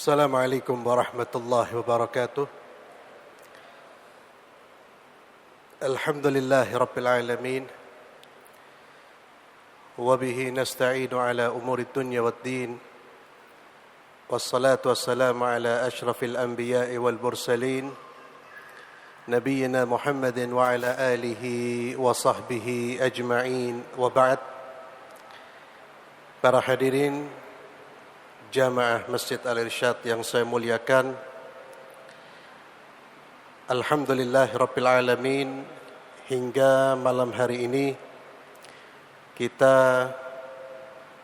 Assalamualaikum warahmatullahi wabarakatuh. Alhamdulillahi rabbil alamin. Wabihi nasta'inu ala umuri dunya waddin. Wassalatu wassalamu ala ashrafil anbiya'i wal mursalin. Nabiyyina Muhammadin wa ala alihi wa sahbihi ajma'in. Wa ba'd. Para hadirin Jamaah Masjid Al-Irsyad yang saya muliakan, Alhamdulillah Rabbil Alamin, hingga malam hari ini kita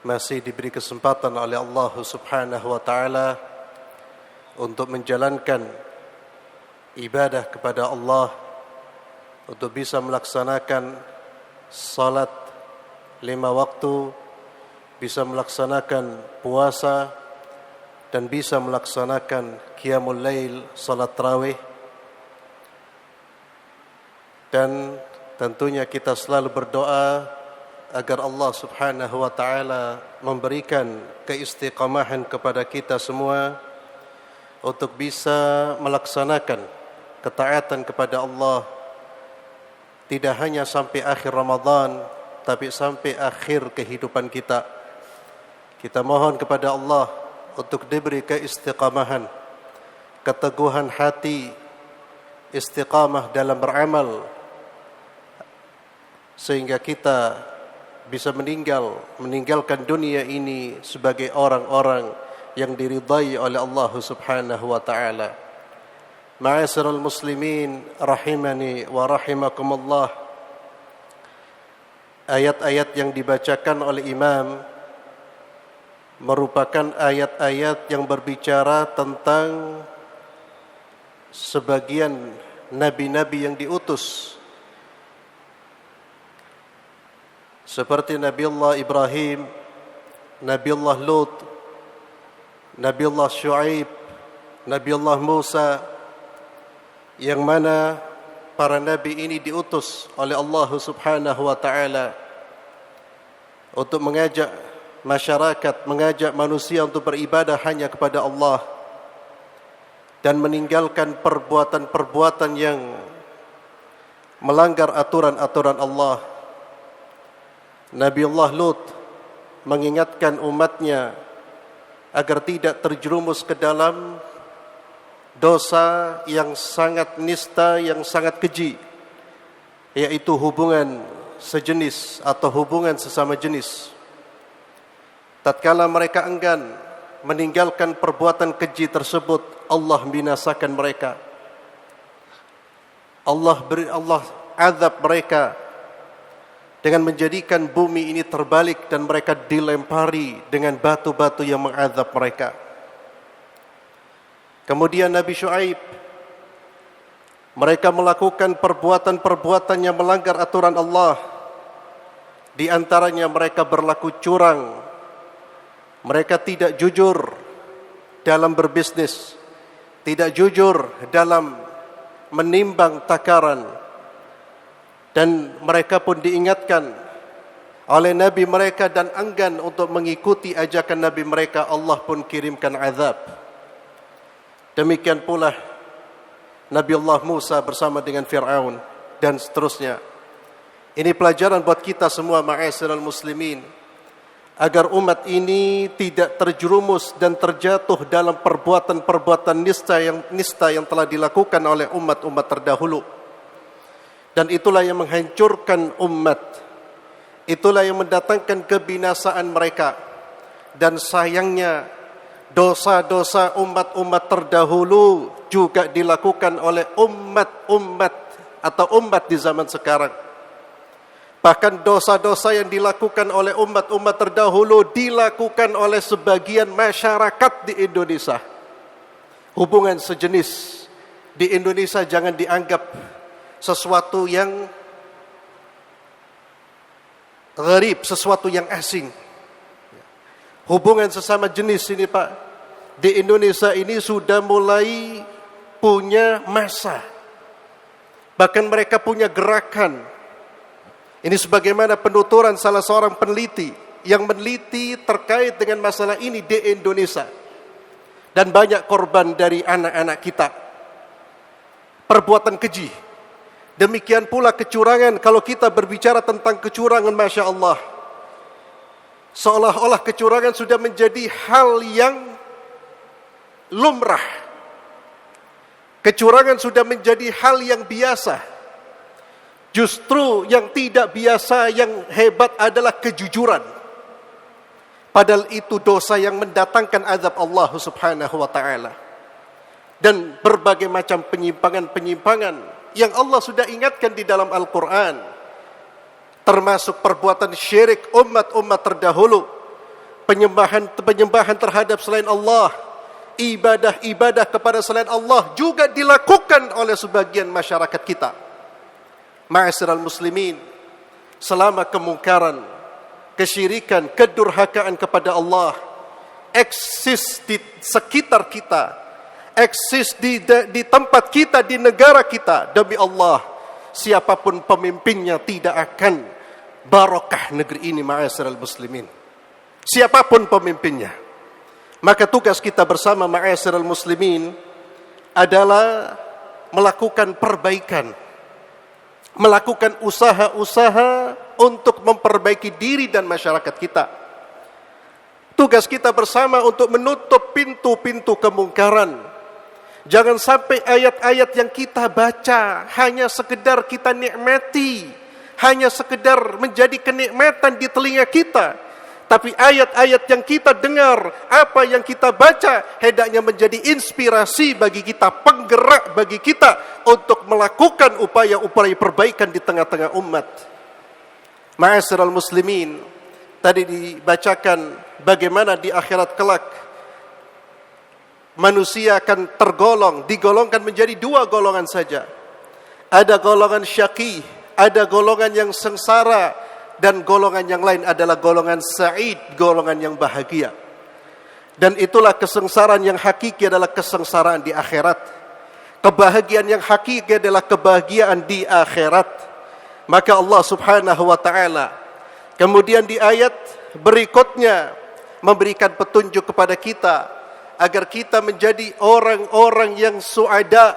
masih diberi kesempatan oleh Allah Subhanahu wa Ta'ala untuk menjalankan ibadah kepada Allah, untuk bisa melaksanakan salat 5 waktu, bisa melaksanakan puasa, dan bisa melaksanakan qiyamul lail, salat tarawih. Dan tentunya kita selalu berdoa agar Allah Subhanahu wa Ta'ala memberikan keistiqamahan kepada kita semua untuk bisa melaksanakan ketaatan kepada Allah tidak hanya sampai akhir Ramadan, tapi sampai akhir kehidupan kita. Kita mohon kepada Allah untuk diberi keistiqamahan, keteguhan hati, istiqamah dalam beramal, sehingga kita bisa meninggalkan dunia ini sebagai orang-orang yang diridai oleh Allah Subhanahu wa Ta'ala. Ma'asyiral muslimin rahimani wa rahimakumullah. Ayat-ayat yang dibacakan oleh imam merupakan ayat-ayat yang berbicara tentang sebagian nabi-nabi yang diutus, seperti Nabi Allah Ibrahim, Nabi Allah Lut, Nabi Allah Shu'aib, Nabi Allah Musa, yang mana para nabi ini diutus oleh Allah Subhanahu wa Ta'ala untuk mengajak masyarakat, mengajak manusia untuk beribadah hanya kepada Allah dan meninggalkan perbuatan-perbuatan yang melanggar aturan-aturan Allah. Nabi Allah Lut mengingatkan umatnya agar tidak terjerumus ke dalam dosa yang sangat nista, yang sangat keji, yaitu hubungan sejenis atau hubungan sesama jenis. Tatkala mereka enggan meninggalkan perbuatan keji tersebut, Allah binasakan mereka. Allah azab mereka dengan menjadikan bumi ini terbalik dan mereka dilempari dengan batu-batu yang mengazab mereka. Kemudian Nabi Shu'aib, mereka melakukan perbuatan-perbuatan yang melanggar aturan Allah. Di antaranya mereka berlaku curang, mereka tidak jujur dalam berbisnis, tidak jujur dalam menimbang takaran, dan mereka pun diingatkan oleh Nabi mereka dan enggan untuk mengikuti ajakan Nabi mereka. Allah pun kirimkan azab. Demikian pula Nabi Allah Musa bersama dengan Fir'aun dan seterusnya. Ini pelajaran buat kita semua, ma'asyiral muslimin, agar umat ini tidak terjerumus dan terjatuh dalam perbuatan-perbuatan nista yang telah dilakukan oleh umat-umat terdahulu. Dan itulah yang menghancurkan umat, itulah yang mendatangkan kebinasaan mereka. Dan sayangnya dosa-dosa umat-umat terdahulu juga dilakukan oleh umat-umat atau umat di zaman sekarang. Bahkan dosa-dosa yang dilakukan oleh umat-umat terdahulu dilakukan oleh sebagian masyarakat di Indonesia. Hubungan sejenis di Indonesia jangan dianggap sesuatu yang gharib, sesuatu yang asing. Hubungan sesama jenis ini, Pak, di Indonesia ini sudah mulai punya masa. Bahkan mereka punya gerakan. Ini sebagaimana penuturan salah seorang peneliti yang meneliti terkait dengan masalah ini di Indonesia. dan banyak korban dari anak-anak kita. Perbuatan keji. Demikian pula kecurangan. Kalau kita berbicara tentang kecurangan, Masya Allah, seolah-olah kecurangan sudah menjadi hal yang lumrah. Kecurangan sudah menjadi hal yang biasa. Justru yang tidak biasa, yang hebat adalah kejujuran. Padahal itu dosa yang mendatangkan azab Allah Subhanahu wa ta'ala. Dan berbagai macam penyimpangan-penyimpangan yang Allah sudah ingatkan di dalam Al-Quran. Termasuk perbuatan syirik umat-umat terdahulu. Penyembahan terhadap selain Allah. Ibadah-ibadah kepada selain Allah juga dilakukan oleh sebagian masyarakat kita. Ma'asyiral muslimin, selama kemungkaran, kesyirikan, kedurhakaan kepada Allah eksis di sekitar kita, eksis di tempat kita, di negara kita, demi Allah, siapapun pemimpinnya tidak akan barokah negeri ini, ma'asyiral muslimin. Siapapun pemimpinnya. Maka tugas kita bersama, ma'asyiral muslimin, adalah melakukan perbaikan, melakukan usaha-usaha untuk memperbaiki diri dan masyarakat kita. Tugas kita bersama untuk menutup pintu-pintu kemungkaran. Jangan sampai ayat-ayat yang kita baca hanya sekedar kita nikmati, hanya sekedar menjadi kenikmatan di telinga kita. Tapi ayat-ayat yang kita dengar, apa yang kita baca, hendaknya menjadi inspirasi bagi kita, penggerak bagi kita untuk melakukan upaya-upaya perbaikan di tengah-tengah umat. Ma'asyiral muslimin, tadi dibacakan bagaimana di akhirat kelak manusia akan digolongkan menjadi dua golongan saja. Ada golongan syaqi, ada golongan yang sengsara, dan golongan yang lain adalah golongan sa'id, golongan yang bahagia. Dan itulah kesengsaraan yang hakiki adalah kesengsaraan di akhirat. Kebahagiaan yang hakiki adalah kebahagiaan di akhirat. Maka Allah Subhanahu wa ta'ala kemudian di ayat berikutnya memberikan petunjuk kepada kita agar kita menjadi orang-orang yang suada,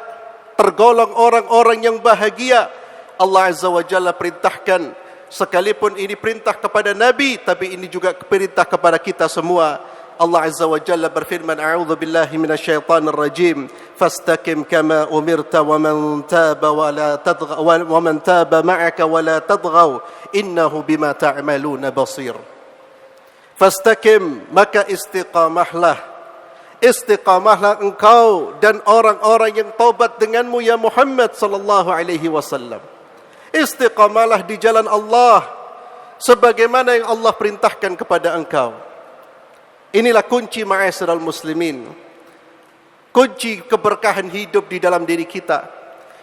tergolong orang-orang yang bahagia. Allah Azza wa Jalla perintahkan, sekalipun ini perintah kepada Nabi, tapi ini juga perintah kepada kita semua. Allah Azza wa Jalla berfirman, a'udzu billahi minasyaitonir rajim, fastaqim kama umirta wa man taba wa la tadghaw wa man taba ma'aka wa la tadghaw innahu bima ta'maluna basir. Fastaqim, maka istiqamahlah. Istiqamahlah engkau dan orang-orang yang taubat denganmu ya Muhammad sallallahu alaihi wasallam. Istiqamalah di jalan Allah sebagaimana yang Allah perintahkan kepada engkau. Inilah kunci, ma'asyiral muslimin. Kunci keberkahan hidup di dalam diri kita.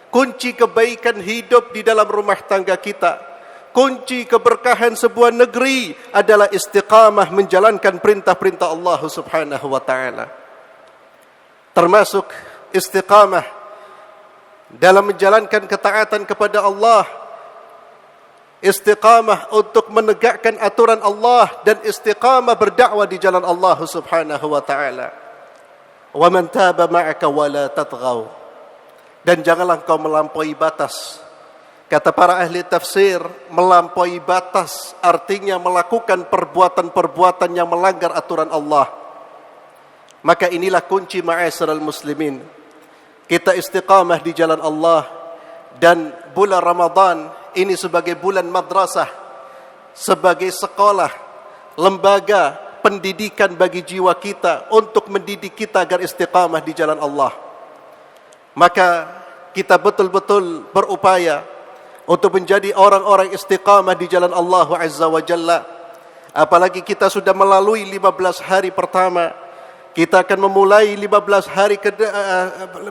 Kunci kebaikan hidup di dalam rumah tangga kita. Kunci keberkahan sebuah negeri adalah istiqamah menjalankan perintah-perintah Allah Subhanahu wa ta'ala. Termasuk istiqamah dalam menjalankan ketaatan kepada Allah, istiqamah untuk menegakkan aturan Allah, dan istiqamah berdakwah di jalan Allah Subhanahu wa ta'ala. Wa man taba ma'aka wa la tatghaw. Dan janganlah kau melampaui batas. Kata para ahli tafsir, melampaui batas artinya melakukan perbuatan-perbuatan yang melanggar aturan Allah. Maka inilah kunci, ma'asyiral muslimin. Kita istiqamah di jalan Allah, dan bulan Ramadan ini sebagai bulan madrasah, sebagai sekolah, lembaga pendidikan bagi jiwa kita untuk mendidik kita agar istiqamah di jalan Allah. Maka kita betul-betul berupaya untuk menjadi orang-orang istiqamah di jalan Allah Azza wa Jalla. Apalagi kita sudah melalui 15 hari pertama, kita akan memulai 15 hari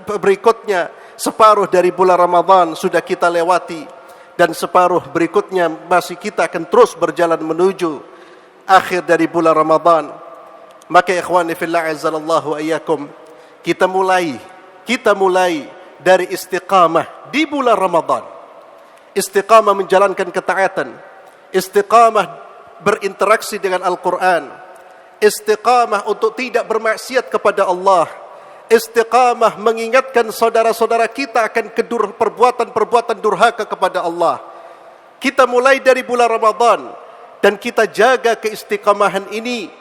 berikutnya. Separuh dari bulan Ramadan sudah kita lewati, dan separuh berikutnya masih kita akan terus berjalan menuju akhir dari bulan Ramadan. Maka ikhwani fillah azzallahu ayyakum, kita mulai dari istiqamah di bulan Ramadan. Istiqamah menjalankan ketaatan, istiqamah berinteraksi dengan Al-Quran, istiqamah untuk tidak bermaksiat kepada Allah, istiqamah mengingatkan saudara-saudara kita akan perbuatan-perbuatan durhaka kepada Allah. Kita mulai dari bulan Ramadan dan kita jaga keistiqamahan ini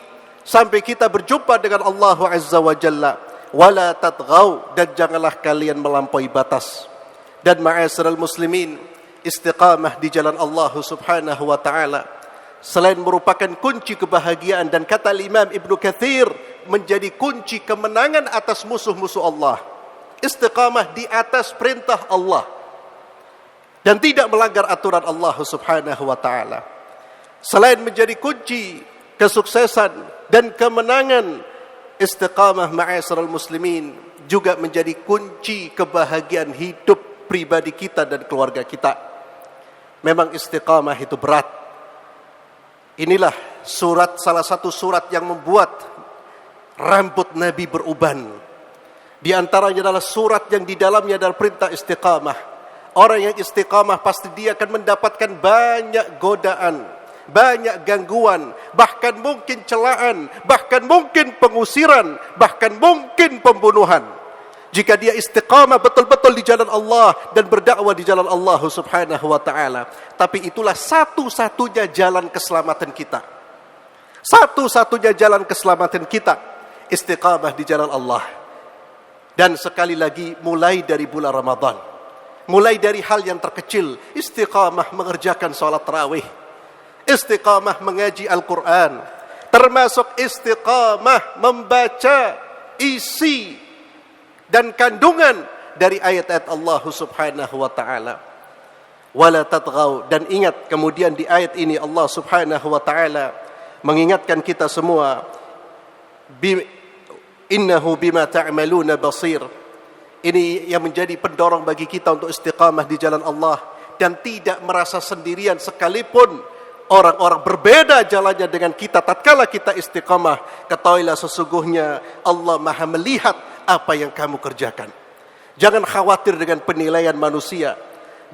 sampai kita berjumpa dengan Allah Azza wa Jalla. Wala tatghaw, dan janganlah kalian melampaui batas. Dan ma'asyiral muslimin, istiqamah di jalan Allah Subhanahu wa taala selain merupakan kunci kebahagiaan, dan kata Imam Ibnu Katsir menjadi kunci kemenangan atas musuh-musuh Allah. Istiqamah di atas perintah Allah dan tidak melanggar aturan Allah Subhanahu wa taala. Selain menjadi kunci kesuksesan dan kemenangan, istiqamah ma'asyiral muslimin juga menjadi kunci kebahagiaan hidup pribadi kita dan keluarga kita. Memang istiqamah itu berat. Inilah salah satu surat yang membuat rambut Nabi beruban. Di antaranya adalah surat yang di dalamnya adalah perintah istiqamah. Orang yang istiqamah pasti dia akan mendapatkan banyak godaan, banyak gangguan, bahkan mungkin celaan, bahkan mungkin pengusiran, bahkan mungkin pembunuhan. Jika dia istiqamah betul-betul di jalan Allah dan berdakwah di jalan Allah Subhanahu wa taala. Tapi itulah satu-satunya jalan keselamatan kita. Satu-satunya jalan keselamatan kita, istiqamah di jalan Allah. Dan sekali lagi, mulai dari bulan Ramadan, mulai dari hal yang terkecil, istiqamah mengerjakan salat tarawih, istiqamah mengaji Al-Quran, termasuk istiqamah membaca isi dan kandungan dari ayat-ayat Allah Subhanahu wa taala. Wala tatghaw, dan ingat kemudian di ayat ini Allah Subhanahu wa taala mengingatkan kita semua, innahu bima ta'maluna basir. Ini yang menjadi pendorong bagi kita untuk istiqamah di jalan Allah dan tidak merasa sendirian sekalipun orang-orang berbeda jalannya dengan kita. Tatkala kita istiqamah, ketahuilah sesungguhnya Allah Maha melihat apa yang kamu kerjakan. Jangan khawatir dengan penilaian manusia.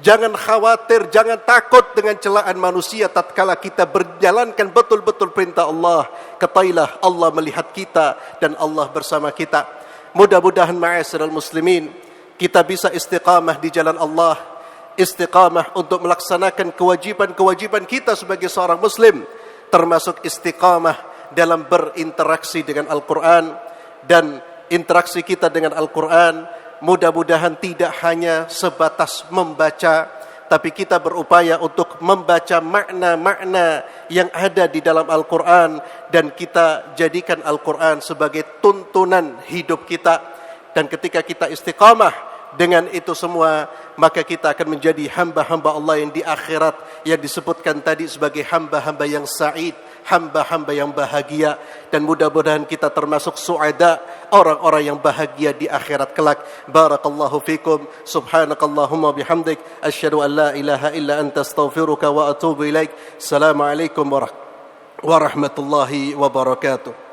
Jangan khawatir, jangan takut dengan celaan manusia tatkala kita berjalankan betul-betul perintah Allah. Ketahuilah Allah melihat kita dan Allah bersama kita. Mudah-mudahan ma'asyiral muslimin, kita bisa istiqamah di jalan Allah, istiqamah untuk melaksanakan kewajiban-kewajiban kita sebagai seorang muslim, termasuk istiqamah dalam berinteraksi dengan Al-Quran. Dan interaksi kita dengan Al-Quran mudah-mudahan tidak hanya sebatas membaca, tapi kita berupaya untuk membaca makna-makna yang ada di dalam Al-Quran, dan kita jadikan Al-Quran sebagai tuntunan hidup kita. Dan ketika kita istiqamah dengan itu semua, maka kita akan menjadi hamba-hamba Allah yang di akhirat, yang disebutkan tadi sebagai hamba-hamba yang sa'id, hamba-hamba yang bahagia. Dan mudah-mudahan kita termasuk su'ada, orang-orang yang bahagia di akhirat kelak. Barakallahu fikum, subhanakallahumma bihamdik, asyhadu an la ilaha illa anta astaghfiruka wa atubu ilaik. Assalamualaikum warahmatullahi wabarakatuh.